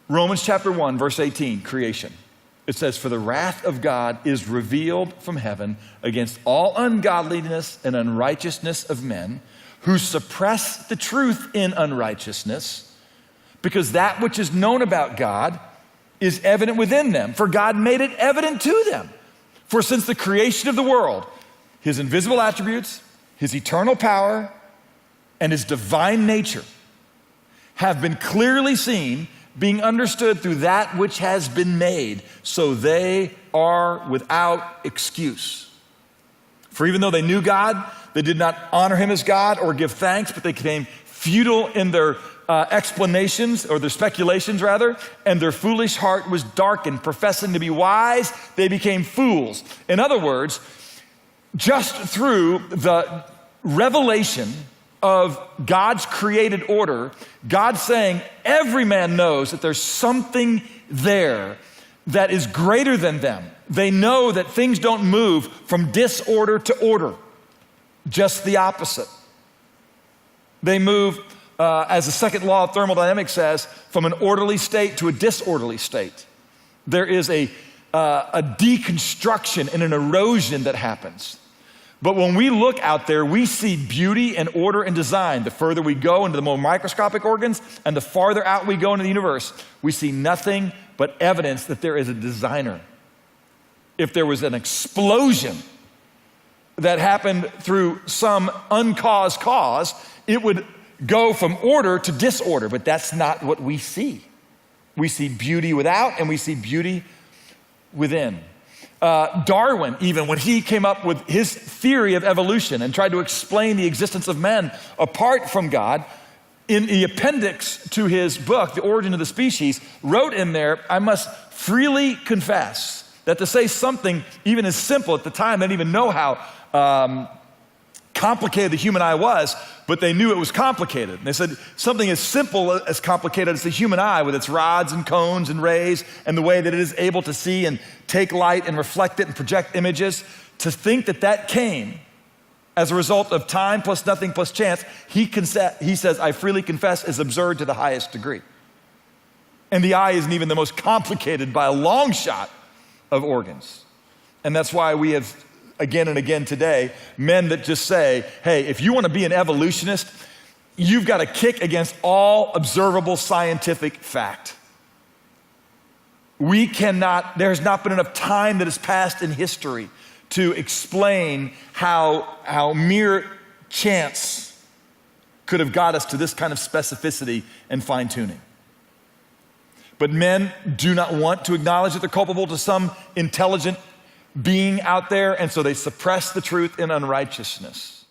Romans chapter 1, verse 18, creation. It says, "For the wrath of God is revealed from heaven against all ungodliness and unrighteousness of men who suppress the truth in unrighteousness, because that which is known about God is evident within them, for God made it evident to them. For since the creation of the world, his invisible attributes, his eternal power, and his divine nature have been clearly seen, being understood through that which has been made, so they are without excuse. For even though they knew God, they did not honor him as God or give thanks, but they became futile in their explanations, or their speculations rather, and their foolish heart was darkened. Professing to be wise, they became fools." In other words, just through the revelation of God's created order, God's saying every man knows that there's something there that is greater than them. They know that things don't move from disorder to order, just the opposite. They move, as the second law of thermodynamics says, from an orderly state to a disorderly state. There is a deconstruction and an erosion that happens. But when we look out there, we see beauty and order and design. The further we go into the more microscopic organs and the farther out we go into the universe, we see nothing but evidence that there is a designer. If there was an explosion that happened through some uncaused cause, it would go from order to disorder, but that's not what we see. We see beauty without and we see beauty within. Darwin, even when he came up with his theory of evolution and tried to explain the existence of men apart from God, in the appendix to his book, The Origin of the Species, wrote in there, "I must freely confess that to say something even as simple at the time, they didn't even know how complicated the human eye was, but they knew it was complicated. And they said something as simple as complicated as the human eye with its rods and cones and rays and the way that it is able to see and take light and reflect it and project images, to think that that came as a result of time plus nothing plus chance, he says, I freely confess, is absurd to the highest degree. And the eye isn't even the most complicated by a long shot of organs. And that's why we have again and again today, men that just say, hey, if you want to be an evolutionist, you've got to kick against all observable scientific fact. There's not been enough time that has passed in history to explain how mere chance could have got us to this kind of specificity and fine-tuning. But men do not want to acknowledge that they're culpable to some intelligent being out there, and so they suppress the truth in unrighteousness.